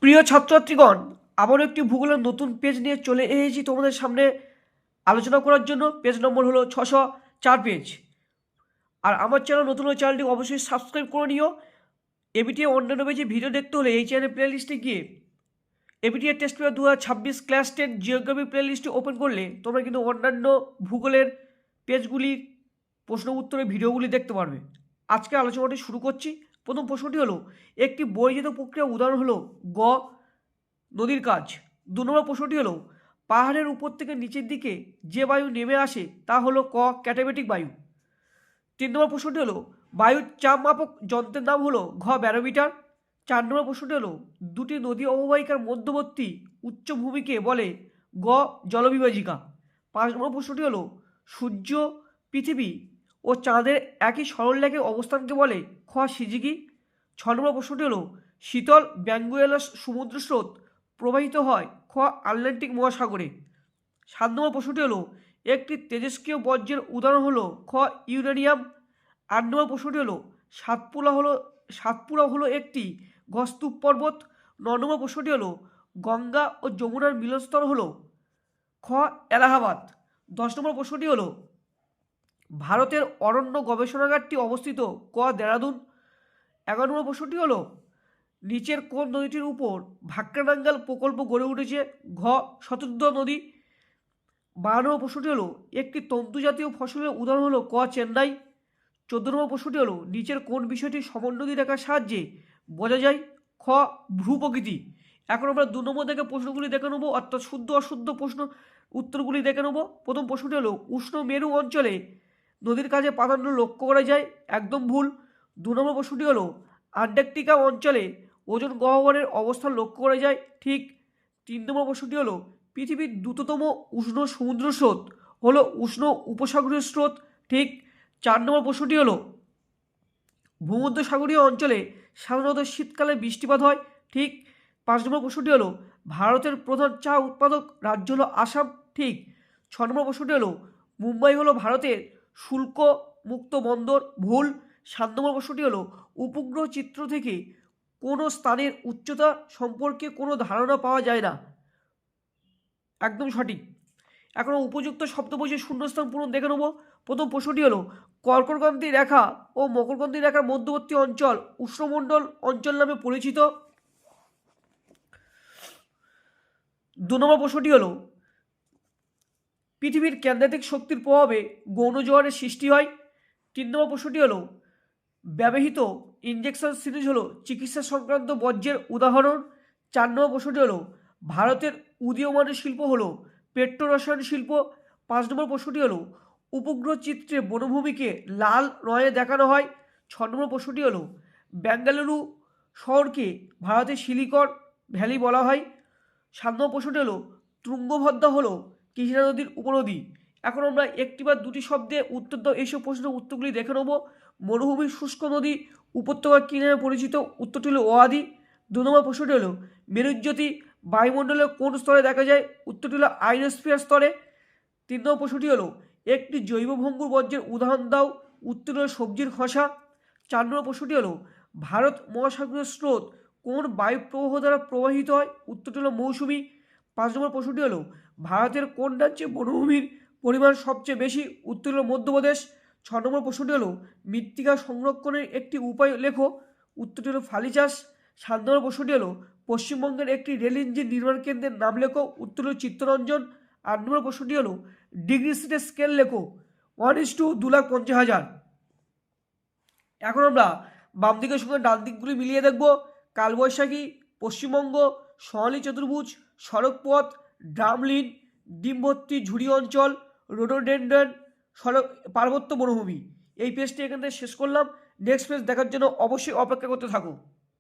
প্রিয় ছাত্রছাত্রীগণ, আবারও একটি ভূগোলের নতুন পেজ নিয়ে চলে এসেছি তোমাদের সামনে আলোচনা করার জন্য। পেজ নম্বর হলো 604 পেজ। আর আমার চ্যানেল নতুন হলে চ্যানেলটি অবশ্যই সাবস্ক্রাইব করে নিও। এবিটিএ অন্যান্য পেজে ভিডিও দেখতে হলে এই চ্যানেল প্লেলিস্টে গিয়ে ABTA test paper 2026 class 10 geography প্লেলিস্টটি ওপেন করলে তোমরা কিন্তু অন্যান্য ভূগোলের পেজগুলির প্রশ্ন উত্তরের ভিডিওগুলি দেখতে পারবে। আজকে আলোচনাটি শুরু করছি। প্রথম প্রশ্নটি হলো, একটি বহির্জাত প্রক্রিয়া উদাহরণ হলো গ নদীর কাজ। 2 নম্বর প্রশ্নটি হলো, পাহাড়ের উপর থেকে নিচের দিকে যে বায়ু নেমে আসে তা হলো ক ক্যাটাবেটিক বায়ু। 3 নম্বর প্রশ্নটি হলো, বায়ুর চাপ মাপক যন্ত্রের নাম হলো ঘ ব্যারোমিটার। 4 নম্বর প্রশ্নটি হলো, দুটি নদী অববাহিকার মধ্যবর্তী উচ্চভূমিকে বলে গ জলবিভাজিকা। 5 নম্বর প্রশ্নটি হলো, সূর্য, পৃথিবী ও চাঁদের একই সরলরেখায় অবস্থানকে বলে খ সিজিকি। 6 নম্বর প্রশ্নটি হলো, শীতল ব্যাঙ্গুয়েলাস সমুদ্র স্রোত প্রবাহিত হয় খ আটলান্টিক মহাসাগরে। 7 নম্বর প্রশ্নটি হলো, একটি তেজস্ক্রিয় বর্জ্যের উদাহরণ হলো খ ইউরেনিয়াম। 8 নম্বর প্রশ্নটি হলো, সাতপুরা হলো একটি গস্তূপ পর্বত। 9 নম্বর প্রশ্নটি হলো, গঙ্গা ও যমুনার মিলনস্থল হলো খ এলাহাবাদ। 10 নম্বর প্রশ্নটি হলো, ভারতের অরণ্য গবেষণাগারটি অবস্থিত ক দেরাদুন। 11 নম্বর প্রশ্নটি হলো, নিচের কোন নদীটির উপর ভাক্রানাঙ্গাল প্রকল্প গড়ে উঠেছে ঘ শতদ্র নদী। 12 নম্বর প্রশ্নটি হলো, একটি তন্তুজাতীয় ফসলের উদাহরণ হলো ক চেন্নাই। 14 নম্বর প্রশ্নটি হলো, নিচের কোন বিষয়টি সমোন্নতি রেখার সাহায্যে বোঝা যায় খ ভূপ্রকৃতি। এখন আমরা 2 নম্বর থেকে প্রশ্নগুলি দেখে নেবো, অর্থাৎ শুদ্ধ অশুদ্ধ প্রশ্ন উত্তরগুলি দেখে নেবো। প্রথম প্রশ্নটি হলো, উষ্ণ মেরু অঞ্চলে নদীর কাজে প্রাধান্য লক্ষ্য করা যায়, একদম ভুল। 2 নম্বর প্রশ্নটি হলো, আন্টার্কটিকা অঞ্চলে ওজোন গহ্বরের অবস্থান লক্ষ্য করা যায়, ঠিক। 3 নম্বর প্রশ্নটি হলো, পৃথিবীর দ্রুততম উষ্ণ সমুদ্র স্রোত হলো উষ্ণ উপসাগরীয় স্রোত, ঠিক। 4 নম্বর প্রশ্নটি হলো, ভূমধ্যসাগরীয় অঞ্চলে সাধারণত শীতকালে বৃষ্টিপাত হয়, ঠিক। 5 নম্বর প্রশ্নটি হলো, ভারতের প্রধান চা উৎপাদক রাজ্য হলো আসাম, ঠিক। 6 নম্বর প্রশ্নটি হলো, মুম্বাই হলো ভারতের শুল্ক মুক্ত বন্দর, ভুল। 7 নম্বর প্রশ্নটি হলো, উপগ্রহ চিত্র থেকে কোনো স্থানের উচ্চতা সম্পর্কে কোনো ধারণা পাওয়া যায় না, একদম সঠিক। এখন উপযুক্ত শব্দ বসে শূন্যস্থান পূরণ দেখে নেব। প্রথম প্রশ্নটি হলো, কর্কটক্রান্তি রেখা ও মকরক্রান্তি রেখার মধ্যবর্তী অঞ্চল উষ্ণমণ্ডল অঞ্চল নামে পরিচিত। 2 নম্বর প্রশ্নটি হলো, পৃথিবীর কেন্দ্রাতিক শক্তির প্রভাবে গৌণ জোয়ারের সৃষ্টি হয়। 3 নম্বর প্রশ্নটি হলো, ব্যবহৃত ইনজেকশন সিরিজ হলো চিকিৎসা সংক্রান্ত বর্জ্যের উদাহরণ। 4 নম্বর প্রশ্নটি হলো, ভারতের উদীয়মান শিল্প হলো পেট্রোরসায়ন শিল্প। 5 নম্বর প্রশ্নটি হলো, উপগ্রহ চিত্রে বনভূমিকে লাল রঙে দেখানো হয়। 6 নম্বর প্রশ্নটি হলো, বেঙ্গালুরু শহরকে ভারতের সিলিকন ভ্যালি বলা হয়। 7 নম্বর প্রশ্নটি হলো, তুঙ্গভদ্রা হলো কৃষ্ণা নদীর উপনদী। এখন আমরা একটি বা দুটি শব্দে উত্তর দাও এইসব প্রশ্নের উত্তরগুলি দেখে নেব। মরুভূমির শুষ্ক নদী উপত্যকা কী নামে পরিচিত? উত্তরটি হলো ওয়াদি। 2 নম্বর প্রশ্নটি হলো, মেরুজ্যোতি বায়ুমণ্ডলের কোন স্তরে দেখা যায়? উত্তরটি হলো আইনোস্ফিয়ার স্তরে। 3 নম্বর প্রশ্নটি হলো, একটি জৈব ভঙ্গুর বর্জ্যের উদাহরণ দাও। উত্তর হলো সবজির খোসা। 4 নম্বর প্রশ্নটি হলো, ভারত মহাসাগরীয় স্রোত কোন বায়ু প্রবাহ দ্বারা প্রবাহিত হয়? উত্তরটি হলো মৌসুমি। 5 নম্বর প্রশ্নটি হলো, ভারতের কোন রাজ্যে বনভূমির পরিমাণ সবচেয়ে বেশি? উত্তর হলো মধ্যপ্রদেশ। 6 নম্বর প্রশ্নটি হলো, মৃত্তিকা সংরক্ষণের একটি উপায় লেখো। উত্তরটি হলো ফালি চাষ। 7 নম্বর প্রশ্নটি হলো, পশ্চিমবঙ্গের একটি রেল ইঞ্জিন নির্মাণ কেন্দ্রের নাম লেখো। উত্তর হলো চিত্তরঞ্জন। 8 নম্বর প্রশ্নটি হলো, ডিগ্রি সিটের স্কেল লেখো। 1:2,50,000। এখন আমরা বাম দিকের সঙ্গে ডান দিকগুলি মিলিয়ে দেখব। কালবৈশাখী, পশ্চিমবঙ্গ, সোনালী চতুর্ভুজ, সড়কপথ, ড্রামলিন, ডিমভর্তি ঝুড়ি অঞ্চল, রোডোডেন্ড্রন, পার্বত্য বনভূমি। এই পেজটি এখান থেকে শেষ করলাম। নেক্সট পেজ দেখার জন্য অবশ্যই অপেক্ষা করতে থাকো।